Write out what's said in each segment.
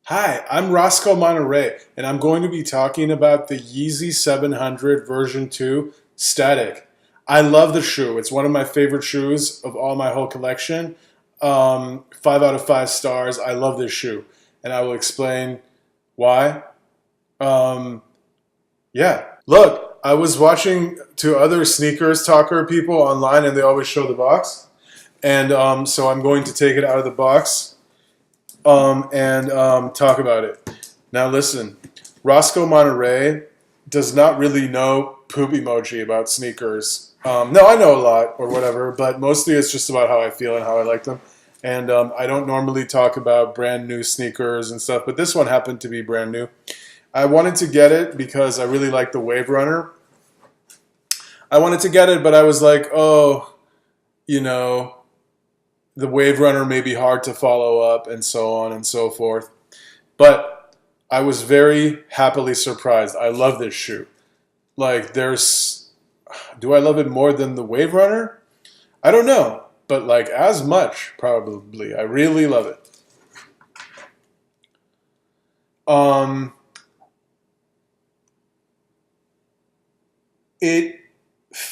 Hi, I'm Roscoe Monterey, and I'm going to be talking about the Yeezy 700 version 2 Static. I love the shoe. It's one of my favorite shoes of all my whole collection. 5 out of 5 stars. I love this shoe, and I will explain why. Um, yeah. Look, I was watching two other sneakers talker people online, and they always show the box. And so I'm going to take it out of the box and talk about it. Now, listen, Roscoe Monterey does not really know poop emoji about sneakers. No, I know a lot or whatever, but mostly it's just about how I feel and how I like them. And I don't normally talk about brand new sneakers and stuff, but this one happened to be brand new. I wanted to get it because I really like the Wave Runner. I wanted to get it, but I was like, oh, you know, the Wave Runner may be hard to follow up and so on and so forth. But I was very happily surprised. I love this shoe. Like, do I love it more than the Wave Runner? I don't know, but like as much probably. I really love it. Um, it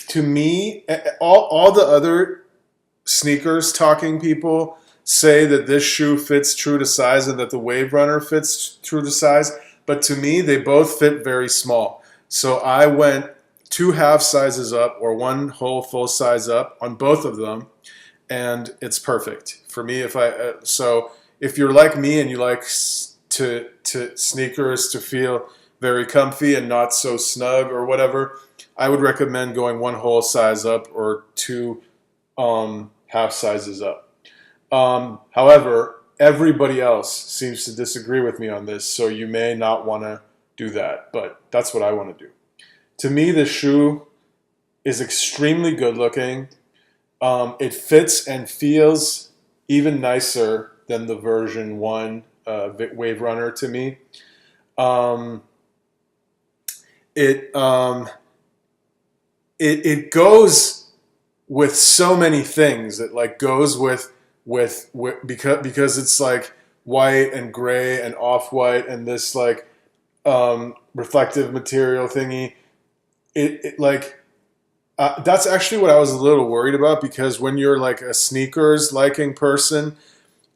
to me, all the other sneakers talking people say that this shoe fits true to size and that the Wave Runner fits true to size, but to me they both fit very small. So I went 2 half sizes up or one whole full size up on both of them, and it's perfect for me. If you're like me and you like to sneakers to feel very comfy and not so snug or whatever, I would recommend going one whole size up or two half sizes up. However, everybody else seems to disagree with me on this, so you may not want to do that, but that's what I want to do. To me, this shoe is extremely good looking. It fits and feels even nicer than the version 1 Wave Runner to me. Um, it, um, it goes with so many things. It like goes with because it's like white and gray and off white and this like reflective material thingy. It like that's actually what I was a little worried about, because when you're like a sneakers liking person,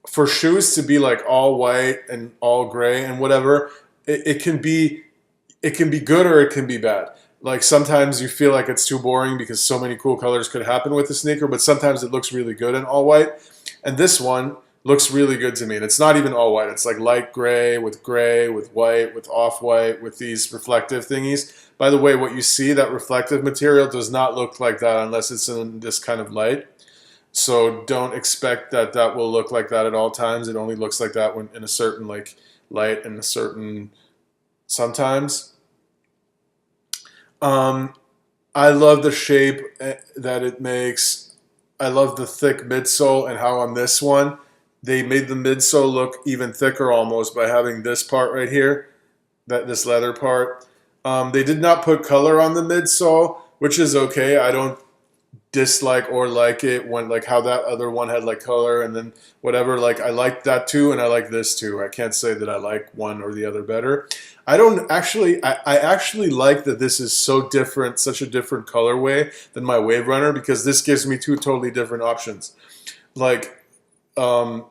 for shoes to be like all white and all gray and whatever, it can be good or it can be bad. Like sometimes you feel like it's too boring because so many cool colors could happen with the sneaker, but sometimes it looks really good in all white. And this one looks really good to me. And it's not even all white. It's like light gray, with white, with off-white, with these reflective thingies. By the way, what you see, that reflective material, does not look like that unless it's in this kind of light. So don't expect that that will look like that at all times. It only looks like that when in a certain like light and a certain sometimes. Um, I love the shape that it makes. I love the thick midsole and how on this one they made the midsole look even thicker almost by having this part right here, this leather part. They did not put color on the midsole, which is okay. I don't dislike or like it when like how that other one had like color and then whatever. Like I like that too, and I like this too. I can't say that I like one or the other better. I don't actually. I actually like that this is so different, such a different colorway than my Wave Runner, because this gives me two totally different options. Like um,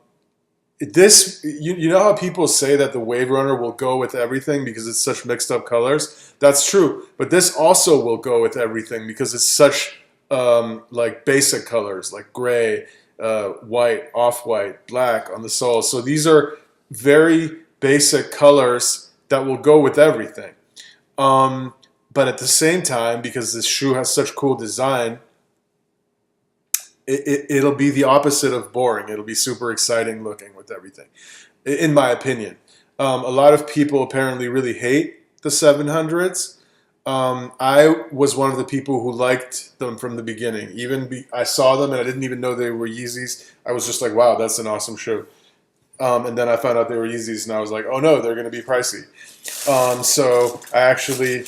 you know how people say that the Wave Runner will go with everything because it's such mixed up colors? That's true, but this also will go with everything because it's such like basic colors like gray, white, off-white, black on the sole. So these are very basic colors that will go with everything. Um, but at the same time, because this shoe has such cool design, it'll be the opposite of boring. It'll be super exciting looking with everything, in my opinion. A lot of people apparently really hate the 700s. I was one of the people who liked them from the beginning. I saw them and I didn't even know they were Yeezys. I was just like, wow, that's an awesome shoe. And then I found out they were Yeezys and I was like, oh no, they're going to be pricey. So I actually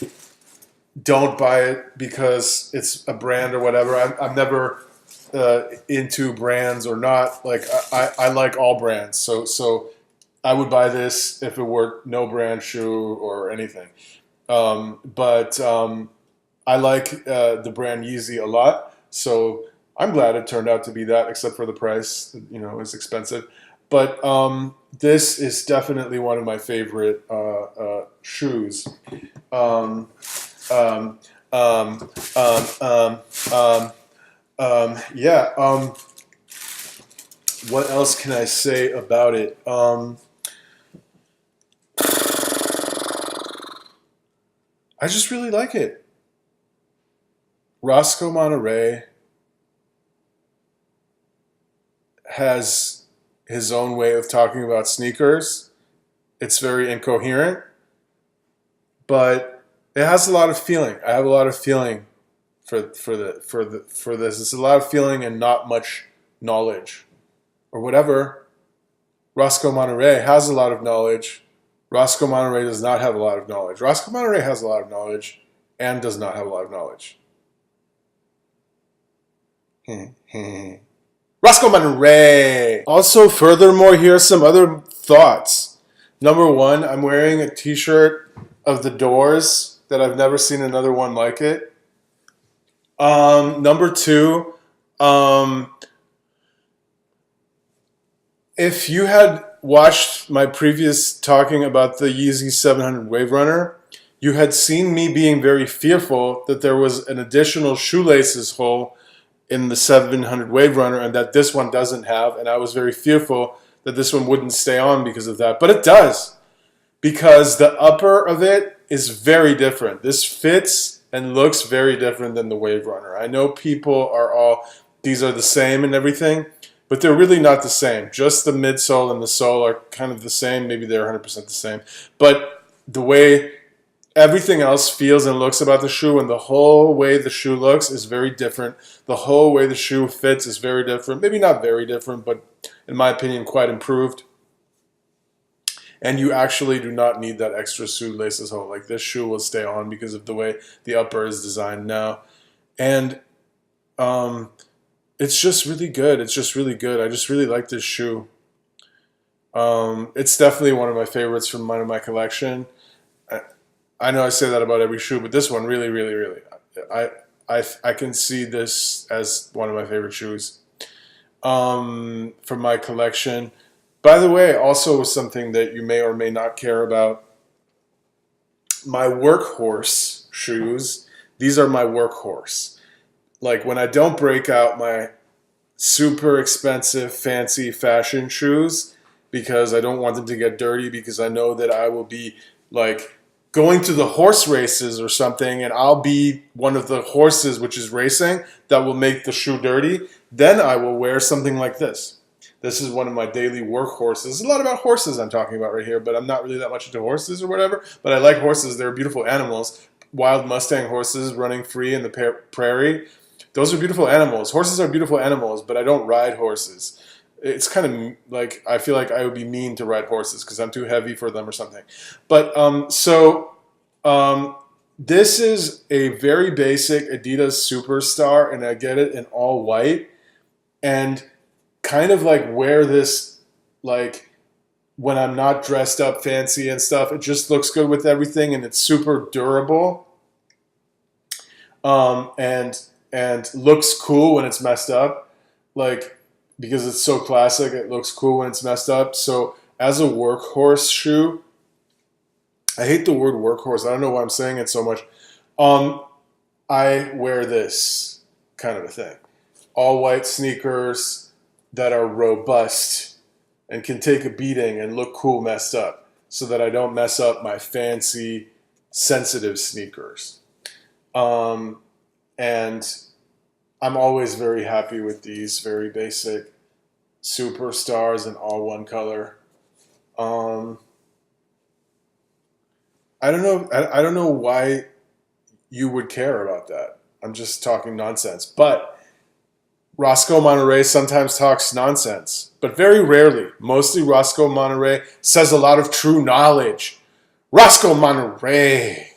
don't buy it because it's a brand or whatever. I'm never into brands or not. Like I like all brands. So I would buy this if it were no brand shoe or anything. But I like the brand Yeezy a lot, so I'm glad it turned out to be that, except for the price. You know, it's expensive. But this is definitely one of my favorite shoes. Um, um, um, um, um, um, yeah. What else can I say about it? I just really like it. Roscoe Monterey has his own way of talking about sneakers. It's very incoherent, but it has a lot of feeling. I have a lot of feeling for this. It's a lot of feeling and not much knowledge, or whatever. Roscoe Monterey has a lot of knowledge. Roscoe Monterey does not have a lot of knowledge. Roscoe Monterey has a lot of knowledge and does not have a lot of knowledge. Roscoe Monterey. Also, furthermore, here are some other thoughts. Number one, I'm wearing a t-shirt of The Doors that I've never seen another one like it. Number two, if you had watched my previous talking about the Yeezy 700 Wave Runner, you had seen me being very fearful that there was an additional shoelaces hole in the 700 Wave Runner and that this one doesn't have, and I was very fearful that this one wouldn't stay on because of that. But it does, because the upper of it is very different. This fits and looks very different than the Wave Runner. I know people are all, these are the same and everything, but they're really not the same. Just the midsole and the sole are kind of the same. Maybe they're 100% the same. But the way everything else feels and looks about the shoe, and the whole way the shoe looks is very different. The whole way the shoe fits is very different. Maybe not very different, but in my opinion, quite improved. And you actually do not need that extra shoelaces hole. Like, this shoe will stay on because of the way the upper is designed now. And it's just really good. It's just really good. I just really like this shoe. It's definitely one of my favorites from my collection. I know I say that about every shoe, but this one really, really, really, I can see this as one of my favorite shoes from my collection. By the way, also something that you may or may not care about, my workhorse shoes. These are my workhorse. Like, when I don't break out my super expensive, fancy fashion shoes because I don't want them to get dirty, because I know that I will be, like, going to the horse races or something, and I'll be one of the horses which is racing that will make the shoe dirty, then I will wear something like this. This is one of my daily workhorses. There's a lot about horses I'm talking about right here, but I'm not really that much into horses or whatever, but I like horses. They're beautiful animals. Wild Mustang horses running free in the prairie. Those are beautiful animals. Horses are beautiful animals, but I don't ride horses. It's kind of like, I feel like I would be mean to ride horses because I'm too heavy for them or something. But this is a very basic Adidas Superstar, and I get it in all white. And kind of like wear this, like, when I'm not dressed up fancy and stuff. It just looks good with everything, and it's super durable. And looks cool when it's messed up. Like, because it's so classic, it looks cool when it's messed up. So as a workhorse shoe, I hate the word workhorse. I don't know why I'm saying it so much. I wear this kind of a thing. All white sneakers that are robust and can take a beating and look cool messed up, so that I don't mess up my fancy, sensitive sneakers. And I'm always very happy with these very basic Superstars in all one color. I don't know. I don't know why you would care about that. I'm just talking nonsense. But Roscoe Monterey sometimes talks nonsense, but very rarely. Mostly Roscoe Monterey says a lot of true knowledge. Roscoe Monterey.